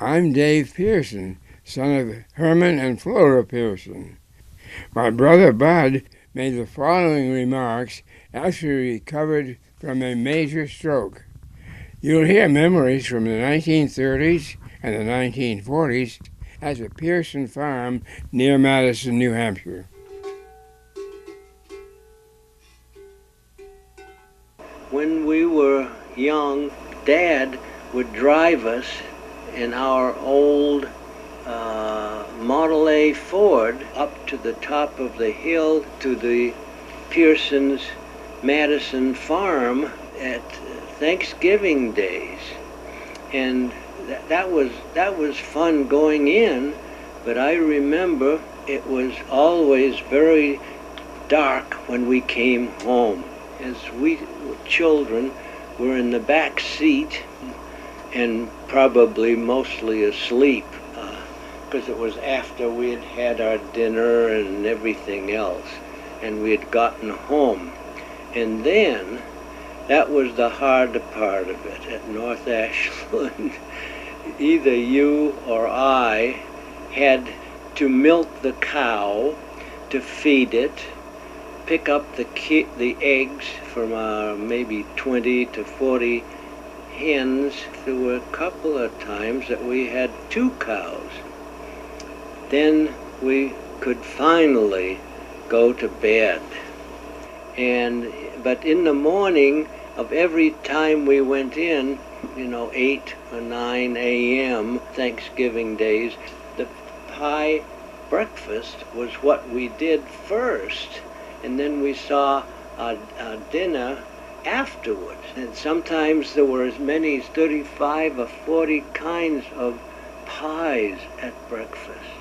I'm Dave Pearson, son of Herman and Flora Pearson. My brother Bud made the following remarks after he recovered from a major stroke. You'll hear memories from the 1930s and the 1940s at the Pearson farm near Madison, New Hampshire. When we were young, Dad would drive us in our old Model A Ford up to the top of the hill to the Pearson's Madison farm at Thanksgiving days. And that was fun going in, but I remember it was always very dark when we came home. As we children were in the back seat and probably mostly asleep, because it was after we had had our dinner and everything else, and we had gotten home. And then, that was the hard part of it at North Ashland. Either you or I had to milk the cow to feed it, pick up the eggs from maybe 20 to 40 hens. There were a couple of times that we had 2 cows. Then we could finally go to bed. But in the morning of every time we went in, 8 or 9 a.m. Thanksgiving days, the pie breakfast was what we did first. And then we saw our dinner afterwards. And sometimes there were as many as 35 or 40 kinds of pies at breakfast.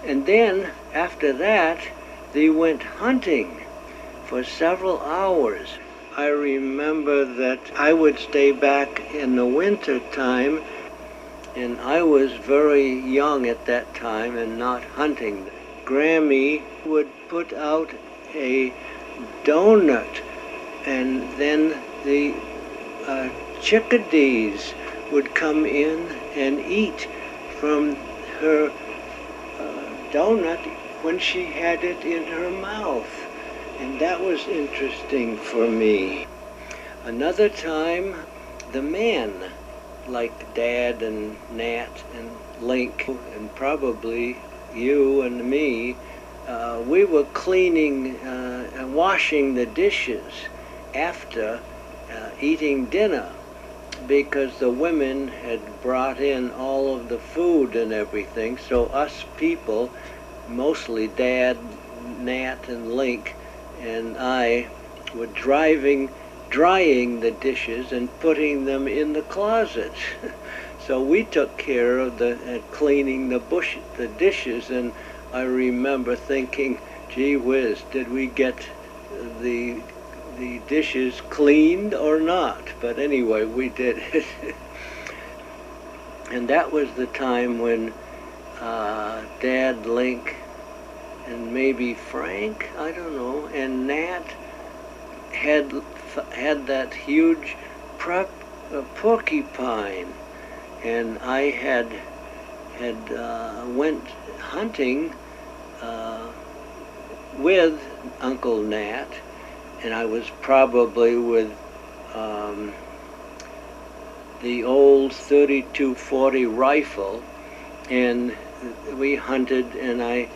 And then, after that, they went hunting for several hours. I remember that I would stay back in the winter time, and I was very young at that time and not hunting. Grammy would put out a donut, and then the chickadees would come in and eat from her donut when she had it in her mouth. And that was interesting for me. Another time, the men, like Dad and Nat and Link, and probably you and me, we were cleaning and washing the dishes after eating dinner, because the women had brought in all of the food and everything. So us people, mostly Dad, Nat, and Link, and I, were drying the dishes and putting them in the closet. So we took care of cleaning the dishes, and I remember thinking, gee whiz, did we get the dishes cleaned or not? But anyway, we did it. And that was the time when Dad, Link, and maybe Frank, I don't know, and Nat had that huge porcupine, and I had went hunting with Uncle Nat, and I was probably with the old 32-40 rifle, and we hunted, and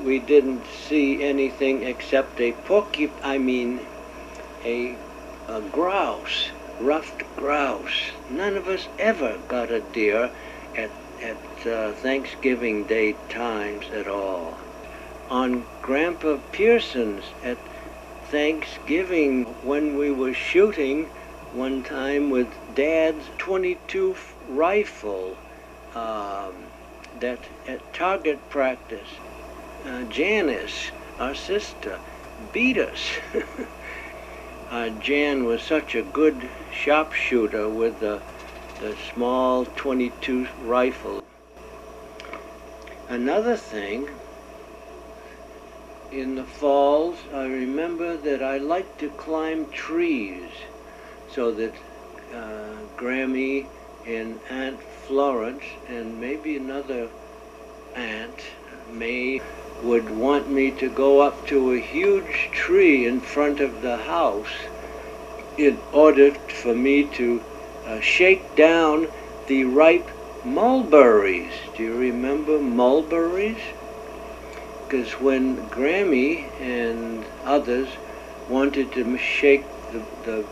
we didn't see anything except a grouse, ruffed grouse. None of us ever got a deer at Thanksgiving Day times at all. On Grandpa Pearson's at Thanksgiving, when we were shooting one time with Dad's .22 rifle, that at target practice, Janice, our sister, beat us. Jan was such a good sharpshooter with the small .22 rifle. Another thing, in the falls, I remember that I liked to climb trees, so that Grammy and Aunt Florence and maybe another aunt, May, would want me to go up to a huge tree in front of the house in order for me to shake down the ripe mulberries. Do you remember mulberries? Because when Grammy and others wanted to shake the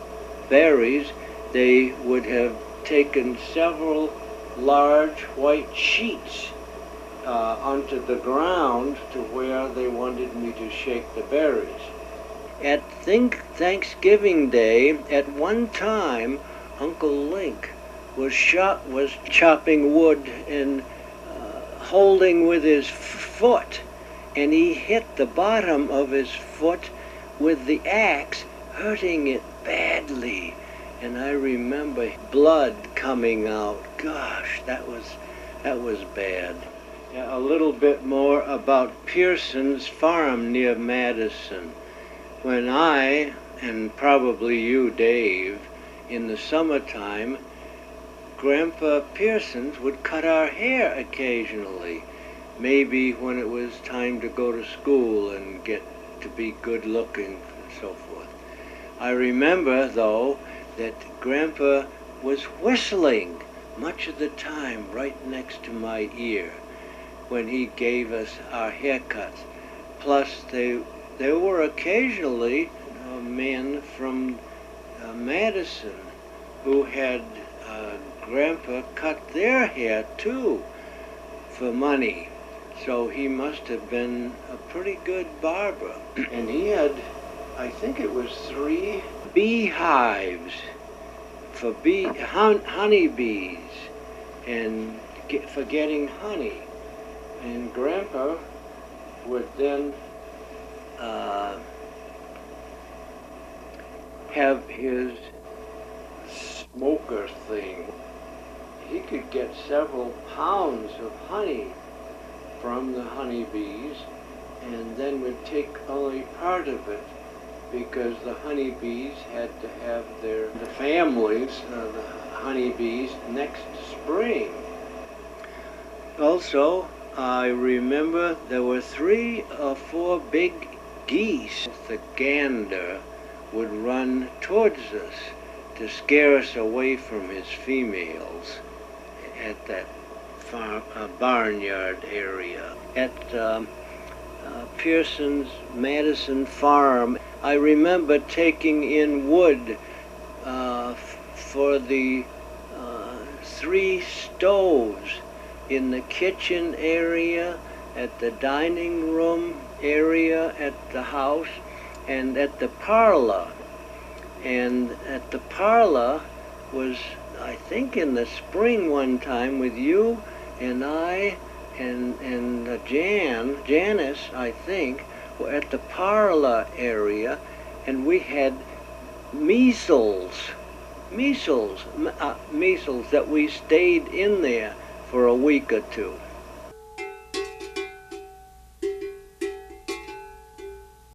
berries, they would have taken several large white sheets onto the ground to where they wanted me to shake the berries. At Thanksgiving Day, at one time, Uncle Link was chopping wood and holding with his foot, and he hit the bottom of his foot with the axe, hurting it badly. And I remember blood coming out. Gosh, that was bad. A little bit more about Pearson's farm near Madison. When I, and probably you, Dave, in the summertime, Grandpa Pearson's would cut our hair occasionally, maybe when it was time to go to school and get to be good looking and so forth. I remember, though, that Grandpa was whistling much of the time right next to my ear when he gave us our haircuts. Plus, there were occasionally men from Madison who had Grandpa cut their hair too for money. So he must have been a pretty good barber. And he had, I think it was 3 beehives for honeybees and for getting honey. And Grandpa would then have his smoker thing. He could get several pounds of honey from the honeybees and then would take only part of it because the honeybees had to have the families, the honeybees, next spring. Also, I remember there were 3 or 4 big geese. The gander would run towards us to scare us away from his females at that barnyard area. At Pearson's Madison farm, I remember taking in wood for the 3 stoves in the kitchen area, at the dining room area at the house, and at the parlor. And at the parlor was, I think, in the spring one time with you and I and Janice, I think, were at the parlor area, and we had measles that we stayed in there for a week or 2.